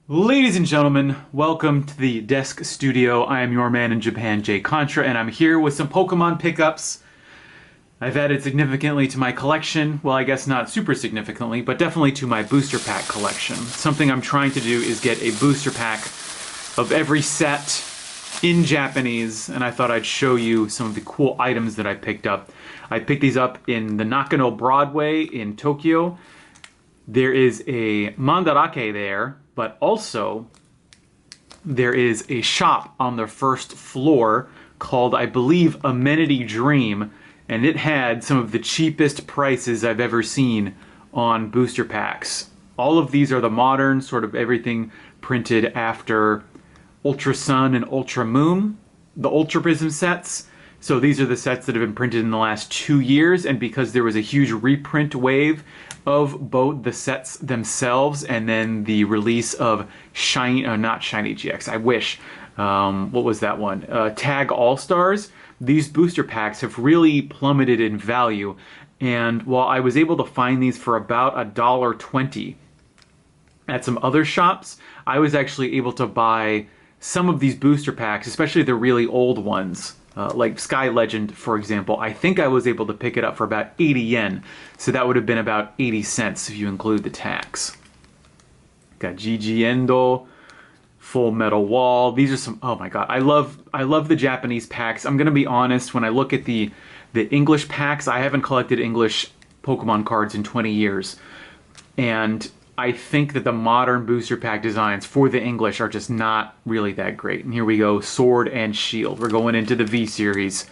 Ladies and gentlemen, welcome to the desk studio. I am your man in Japan, Jay Contra, and I'm here with some Pokemon pickups. I've added significantly to my collection. Well, I guess not super significantly, but definitely to my booster pack collection. Something I'm trying to do is get a booster pack of every set in Japanese, and I thought I'd show you some of the cool items that I picked up. I picked these up in the Nakano Broadway in Tokyo. There is a Mandarake there, but also there is a shop on the first floor called, I believe, Amenity Dream, and it had some of the cheapest prices I've ever seen on booster packs. All of these are the modern, sort of everything printed after Ultra Sun and Ultra Moon, the Ultra Prism sets. So these are the sets that have been printed in the last 2 years, and because there was a huge reprint wave of both the sets themselves and then the release of not Shiny GX, I wish. What was that one? Tag All-Stars. These booster packs have really plummeted in value, and while I was able to find these for about $1.20 at some other shops, I was actually able to buy some of these booster packs, especially the really old ones, like Sky Legend, for example. I think I was able to pick it up for about 80 yen, so that would have been about 80 cents if you include the tax. Got GG Endo, Full Metal Wall. These are some, oh my god, I love the Japanese packs. I'm gonna be honest, when I look at the English packs, I haven't collected English Pokemon cards in 20 years, and I think that the modern booster pack designs for the English are just not really that great. And here we go, Sword and Shield. We're going into the V series.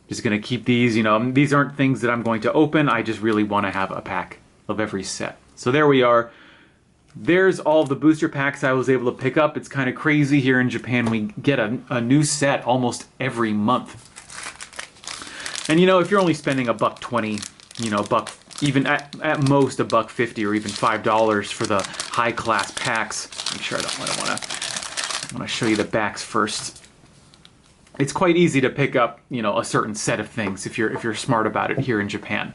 Just gonna keep these, you know, these aren't things that I'm going to open. I just really want to have a pack of every set. So there we are. There's all of the booster packs I was able to pick up. It's kind of crazy here in Japan. We get a new set almost every month. And you know, if you're only spending $1.20, you know, even at most $1.50 or even $5 for the high class packs. Make sure I want to show you the backs first. It's quite easy to pick up, you know, a certain set of things if you're smart about it here in Japan.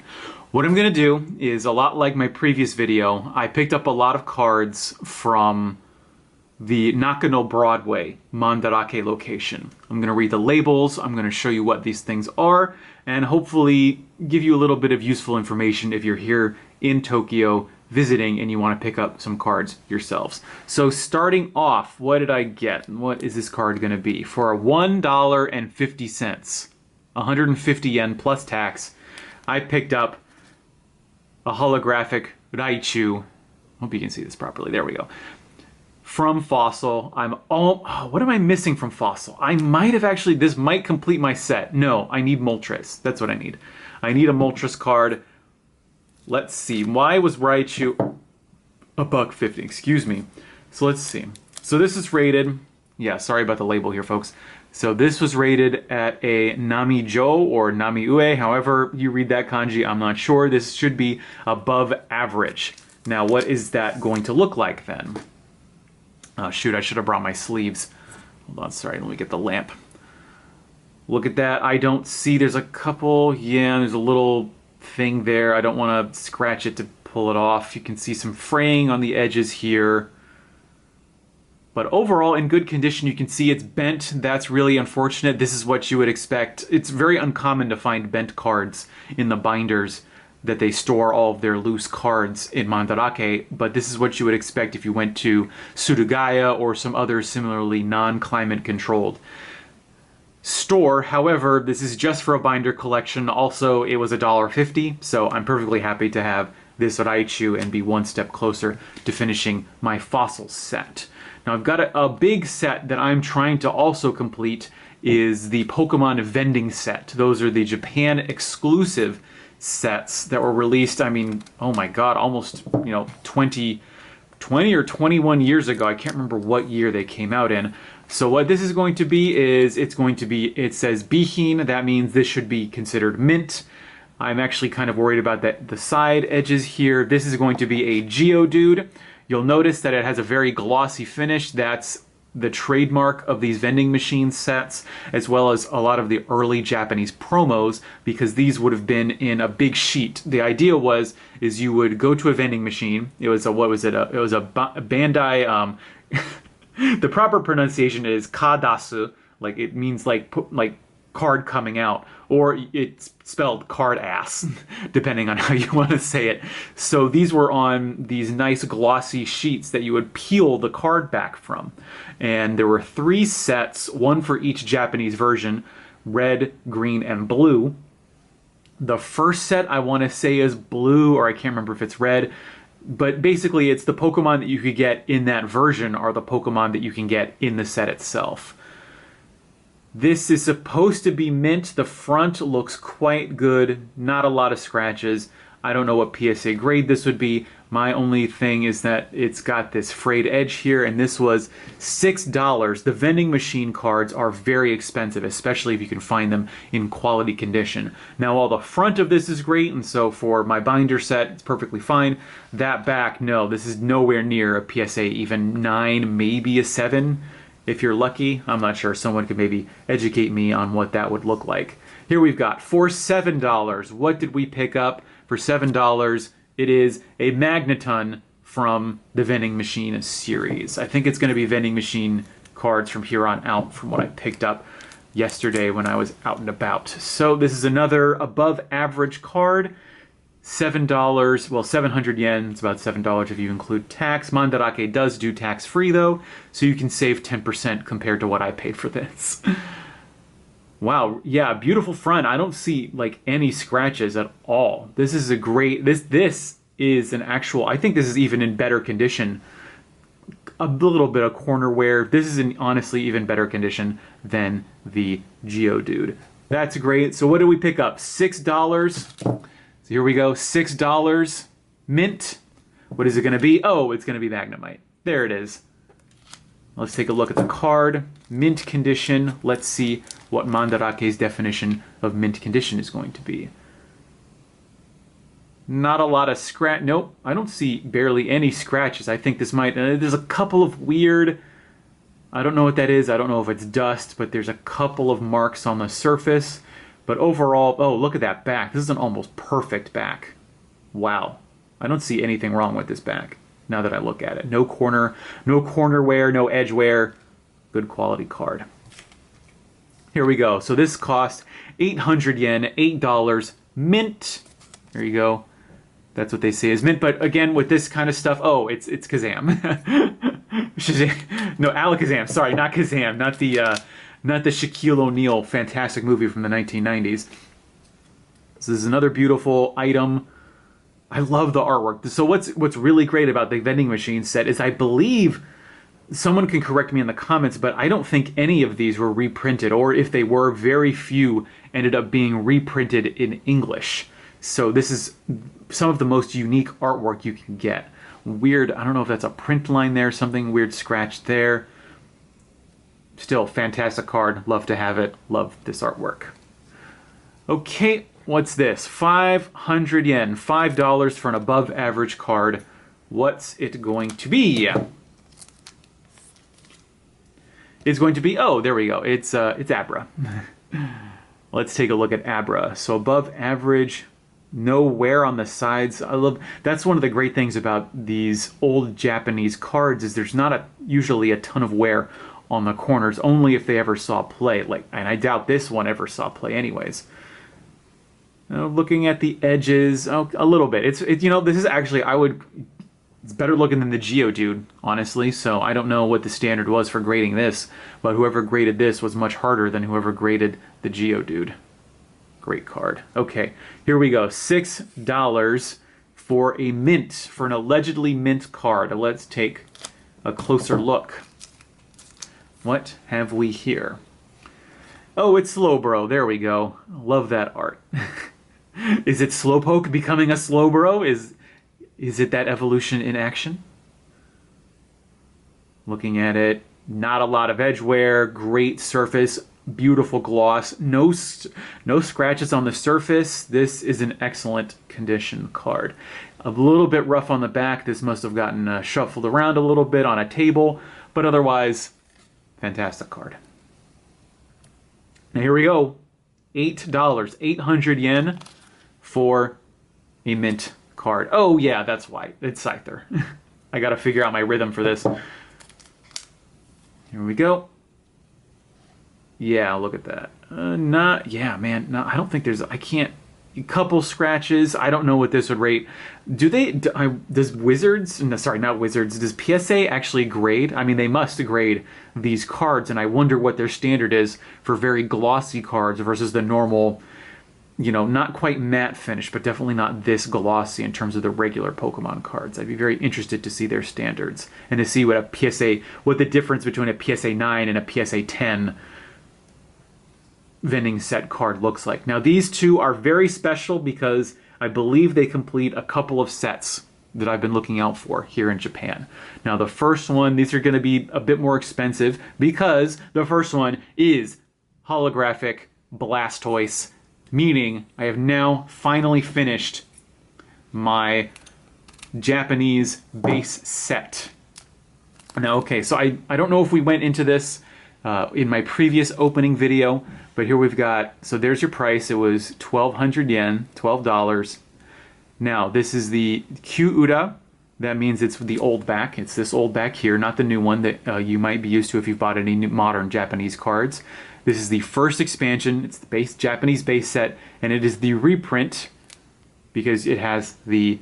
What I'm gonna do is a lot like my previous video. I picked up a lot of cards from the Nakano Broadway Mandarake location. I'm gonna read the labels, I'm gonna show you what these things are, and hopefully give you a little bit of useful information if you're here in Tokyo visiting and you want to pick up some cards yourselves. So starting off, what did I get? What is this card gonna be? For $1.50, 150 yen plus tax, I picked up a holographic Raichu. Hope you can see this properly. There we go. From Fossil. What am I missing from Fossil? I might have actually, this might complete my set. No, I need Moltres. That's what I need. I need a Moltres card. Let's see. Why was Raichu $1.50? Excuse me. So let's see. So this is rated, yeah, sorry about the label here, folks. So this was rated at a Nami-Jo or Nami-Ue, however you read that kanji, I'm not sure. This should be above average. Now, what is that going to look like then? Oh, shoot, I should have brought my sleeves. Hold on, sorry, let me get the lamp. Look at that, I don't see, there's a couple, yeah, there's a little thing there. I don't want to scratch it to pull it off. You can see some fraying on the edges here. But overall, in good condition, you can see it's bent. That's really unfortunate. This is what you would expect. It's very uncommon to find bent cards in the binders that they store all of their loose cards in Mandarake, but this is what you would expect if you went to Surugaya or some other similarly non-climate controlled store. However, this is just for a binder collection. Also, it was $1.50, so I'm perfectly happy to have this Raichu and be one step closer to finishing my Fossil set. Now, I've got a big set that I'm trying to also complete is the Pokemon Vending set. Those are the Japan exclusive sets that were released, I mean, oh my god, almost, you know, 20 or 21 years ago. I can't remember what year they came out in. So what this is going to be is, it says Bihin, that means this should be considered mint. I'm actually kind of worried about the side edges here. This is going to be a Geodude. You'll notice that it has a very glossy finish. That's the trademark of these vending machine sets, as well as a lot of the early Japanese promos, because these would have been in a big sheet. The idea is you would go to a vending machine. It was a, what was it? It was a Bandai. The proper pronunciation is kadasu, like it means like card coming out, or it's spelled card ass, depending on how you want to say it. So these were on these nice glossy sheets that you would peel the card back from. And there were 3 sets, one for each Japanese version, red, green, and blue. The first set I want to say is blue, or I can't remember if it's red. But basically it's the Pokemon that you could get in that version are the Pokemon that you can get in the set itself. This is supposed to be mint. The front looks quite good. Not a lot of scratches. I don't know what PSA grade this would be. My only thing is that it's got this frayed edge here, and this was $6. The vending machine cards are very expensive, especially if you can find them in quality condition. Now, all the front of this is great, and so for my binder set, it's perfectly fine. That back, no, this is nowhere near a PSA even 9, maybe a 7. If you're lucky. I'm not sure. Someone could maybe educate me on what that would look like. Here we've got for $7. What did we pick up for $7? It is a Magneton from the Vending Machine series. I think it's going to be Vending Machine cards from here on out from what I picked up yesterday when I was out and about. So this is another above average card. $7, well, 700 yen, it's about $7 if you include tax. Mandarake does do tax-free, though, so you can save 10% compared to what I paid for this. Wow, yeah, beautiful front. I don't see, like, any scratches at all. This is a great, this is an actual, I think this is even in better condition. A little bit of corner wear. This is in, honestly, even better condition than the Geodude. That's great. So what did we pick up? $6. Here we go, $6, mint. What is it going to be? Oh, it's going to be Magnemite. There it is. Let's take a look at the card. Mint condition. Let's see what Mandarake's definition of mint condition is going to be. Not a lot of scratch. Nope, I don't see barely any scratches. I think this might, there's a couple of weird, I don't know what that is. I don't know if it's dust, but there's a couple of marks on the surface. But overall, oh, look at that back. This is an almost perfect back. Wow. I don't see anything wrong with this back now that I look at it. No corner wear, no edge wear. Good quality card. Here we go. So this cost 800 yen, $8, mint. There you go. That's what they say is mint. But again, with this kind of stuff, oh, it's Kazaam. No, Alakazam. Sorry, not Kazaam. Not the Shaquille O'Neal fantastic movie from the 1990s. This is another beautiful item. I love the artwork. So what's really great about the vending machine set is I believe, someone can correct me in the comments, but I don't think any of these were reprinted, or if they were, very few ended up being reprinted in English. So this is some of the most unique artwork you can get. Weird, I don't know if that's a print line there, something weird scratched there. Still, fantastic card. Love to have it. Love this artwork. Okay, what's this? 500 yen. $5 for an above average card. What's it going to be? It's going to be, oh, there we go. It's Abra. Let's take a look at Abra. So above average, no wear on the sides. That's one of the great things about these old Japanese cards is there's not usually a ton of wear on the corners, only if they ever saw play. And I doubt this one ever saw play anyways. Looking at the edges, a little bit. It's this is actually, it's better looking than the Geodude, honestly, so I don't know what the standard was for grading this, but whoever graded this was much harder than whoever graded the Geodude. Great card. Okay, here we go. $6 for a mint, for an allegedly mint card. Let's take a closer look. What have we here? Oh, it's Slowbro. There we go. Love that art. Is it Slowpoke becoming a Slowbro? Is it that evolution in action? Looking at it, not a lot of edge wear, great surface, beautiful gloss, no scratches on the surface. This is an excellent condition card. A little bit rough on the back. This must have gotten shuffled around a little bit on a table, but otherwise, Fantastic card. Now here we go. $8, 800 yen for a mint card. Oh yeah, that's why. It's Scyther. I gotta figure out my rhythm for this. Here we go. Yeah, look at that. Yeah, man. No, I don't think there's, I can't, a couple scratches. I don't know what this would rate. Does Wizards, no, sorry, not Wizards, does PSA actually grade? I mean, they must grade these cards, and I wonder what their standard is for very glossy cards versus the normal, you know, not quite matte finish, but definitely not this glossy in terms of the regular Pokemon cards. I'd be very interested to see their standards and to see what a PSA, what the difference between a PSA 9 and a PSA 10 vending set card looks like. Now these two are very special because I believe they complete a couple of sets that I've been looking out for here in Japan. Now the first one, these are going to be a bit more expensive because the first one is holographic Blastoise, meaning I have now finally finished my Japanese base set. Now okay, so I don't know if we went into this in my previous opening video, but here we've got, so there's your price. It was 1,200 yen, $12. Now, this is the Q-Ura. That means it's the old back. It's this old back here, not the new one that you might be used to if you've bought any new modern Japanese cards. This is the first expansion. It's the Japanese base set, and it is the reprint because it has the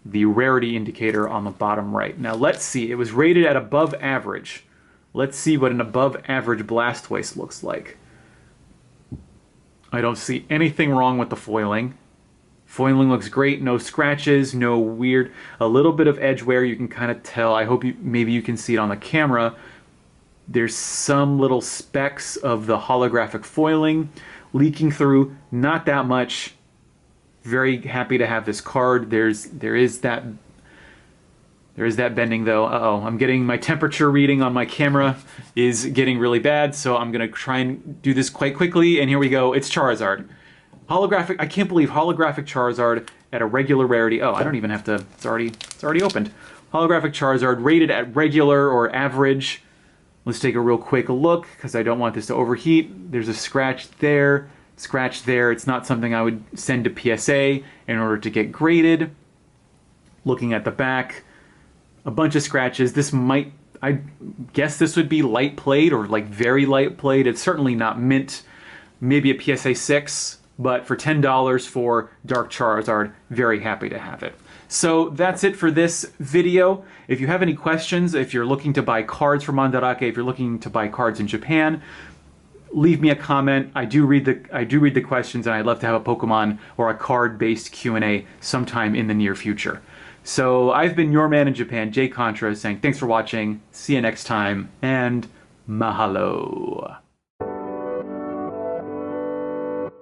rarity indicator on the bottom right. Now, let's see. It was rated at above average. Let's see what an above average Blastoise looks like. I don't see anything wrong with the foiling. Foiling looks great, no scratches, no weird, a little bit of edge wear you can kind of tell. I hope maybe you can see it on the camera. There's some little specks of the holographic foiling leaking through, not that much. Very happy to have this card. There is that bending though. Uh-oh, I'm getting my temperature reading on my camera is getting really bad, so I'm gonna try and do this quite quickly, and here we go. It's Charizard. Holographic, I can't believe holographic Charizard at a regular rarity. Oh, I don't even have to, it's already opened. Holographic Charizard rated at regular or average. Let's take a real quick look, because I don't want this to overheat. There's a scratch there, scratch there. It's not something I would send to PSA in order to get graded. Looking at the back, a bunch of scratches. This might, I guess this would be light played or like very light played. It's certainly not mint. Maybe a PSA 6, but for $10 for Dark Charizard, very happy to have it. So that's it for this video. If you have any questions, if you're looking to buy cards from Mandarake, if you're looking to buy cards in Japan, leave me a comment. I do read the questions, and I'd love to have a Pokemon or a card-based Q&A sometime in the near future. So I've been your man in Japan, Jay Contra, saying thanks for watching, see you next time, and mahalo.